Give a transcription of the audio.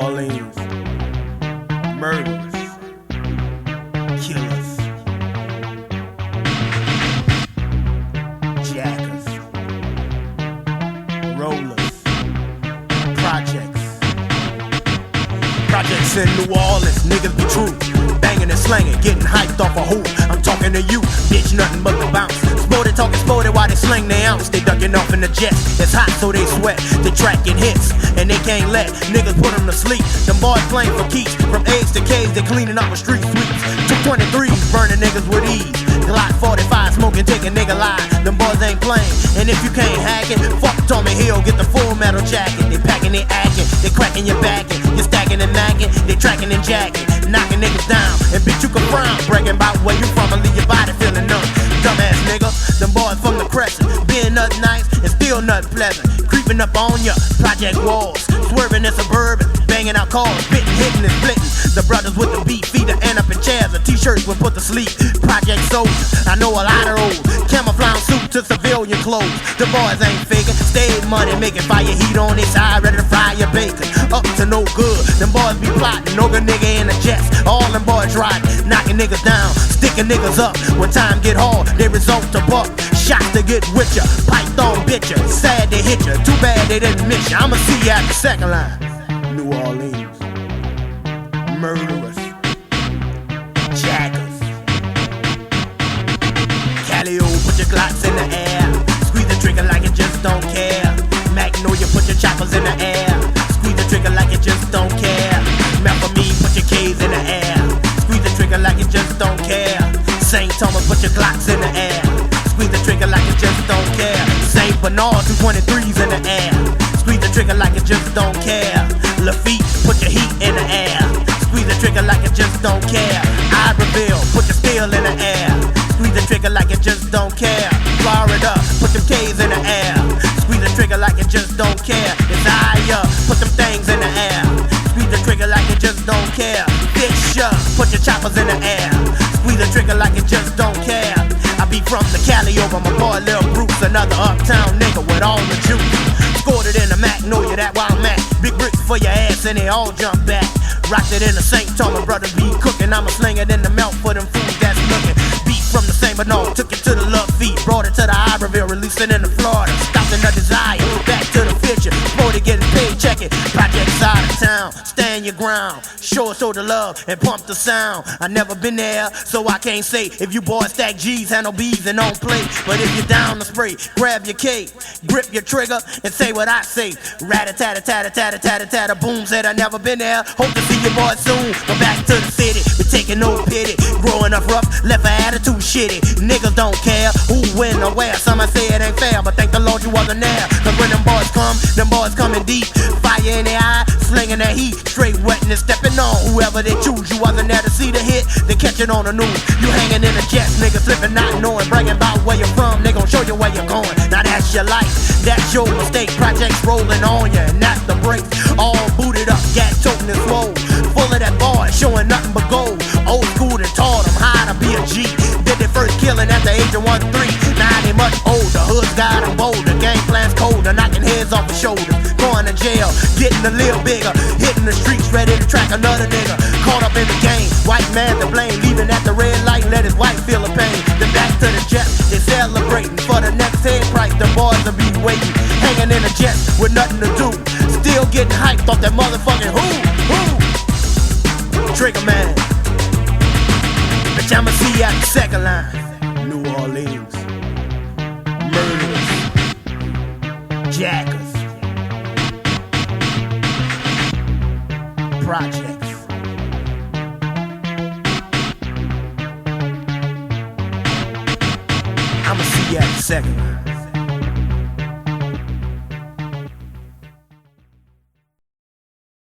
Orleans, murderers, killers, jackers, rollers, projects in New Orleans, niggas be true. Banging and slanging, getting hyped off a hoop. I'm talking to you, bitch, nothing but the bounce. Sporty talking sporty while they sling they ounce. They ducking off in the jet, it's hot so they sweat. They tracking hits, and they can't let niggas put them to sleep. Them boys playing for keeps, from A's to K's, they cleaning up with street sweeps. 223s, burning niggas with ease. Glock 45, smoking, taking nigga live. Them boys ain't playing, and if you can't hack it, fuck Tommy Hill, get the full metal jacket. They packing, they acting, they cracking your backing. You're stacking and macking, they tracking and jacking. Knocking niggas down, and bitch you can frown. Bragging about where you from and leave your body feeling numb. Dumbass nigga, them boys from the Crescent. Being nothing nice and still nothing pleasant. Creeping up on ya, project walls. Swerving in suburban, banging out cars. Spitting, hitting and splitting. The brothers with the beat, feet that end up in chairs. The t-shirts will put to sleep. Project soldiers, I know a lot of those. Camouflage suit to civilian clothes. The boys ain't faking, stayed money making. Fire heat on their side, ready to fry your bacon. Up to no good, them boys be plotting. No good nigga in the jets, all them boys riding. Knocking niggas down, sticking niggas up. When time get hard, they result to buck. Shots to get with ya, python bitch ya. Sad they hit ya, too bad they didn't miss ya. I'ma see ya at the second line. New Orleans, murderers, jackers, Calio, put your Glocks in the air. Squeeze the trigger like you just don't care. Magnolia, put your choppers in the air. Squeeze the trigger like you just don't care. Remember me, put your K's in the air. Squeeze the trigger like you just don't care. St. Thomas, put your Glocks in the air. Squeeze the trigger like you just don't care. St. Bernard, 223s in the air. Squeeze the trigger like you just don't care. Lafitte, put your heat in the air. Squeeze the trigger like you just don't care. Iberville, put your steel in the air. Squeeze the trigger like you just don't care. Florida, put them K's in the air. Squeeze the trigger like you just don't care. Desire, put them things in the air. Squeeze the trigger like you just don't care. Fisher, put your choppers in the air. Squeeze the trigger like you just don't care. I be from the Cali over my boy Lil Bruce, another uptown nigga with all the juice. Scored it in the Magnolia, that where I'm at. Big bricks for your ass and they all jump back. Rocked it in the St. Thomas, brother be cooking. I'ma sling it in the mouth for them fools that's looking. Beat from the same, but no, took it to the love feet. Brought it to the Iberville, released it in the Florida. Stopped in the Desire, back to the future. Sporty getting paid, check it. Projects out of town, stand your ground. Show the love and pump the sound. I never been there, so I can't say. If you boys stack G's, handle B's and don't play. But if you're down to spray, grab your K, grip your trigger, and say what I say. Rat-a-tat-a-tat-a-tat-a-tat-a-tat-a. Boom said I never been there. Hope to see you boys soon. Go back to the city, be taking no pity. Growing up rough, left an attitude shitty. Niggas don't care who, when, or where. Some might say it ain't fair, but thank the Lord you wasn't there. Cause when them boys coming deep. Fire in their eye, slinging that heat. Straight wetting and stepping on whoever they choose. You wasn't there to see the hit, they catch it on the news. You hanging in the jets, niggas flipping, not knowing. Bragging about where you're from, they gon' show you where you're going. Now that's your life, that's your mistake. Projects rolling on you, and that's the break. All booted up, gat toting and swole. Full of that boy, showing nothing but gold. Old school that taught them how to be a G. Did their first killing at the age of 1-3. Now they much older, hood's got them bolder. Game plan's colder, knocking heads off the shoulders. Going to jail, getting a little bigger. Hitting the streets, ready to track another nigga. Caught up in the game, white man to blame. Leaving at the red light, let his wife feel the pain. Then back to the jet, they celebrating. For the next head price, the boys will be waiting. Hanging in the jet with nothing to do. Still getting hyped off that motherfucking who? Trigger man. Bitch, I'ma see you at the second line. New Orleans, murderers, jackers, projects. I'ma see you at the second line.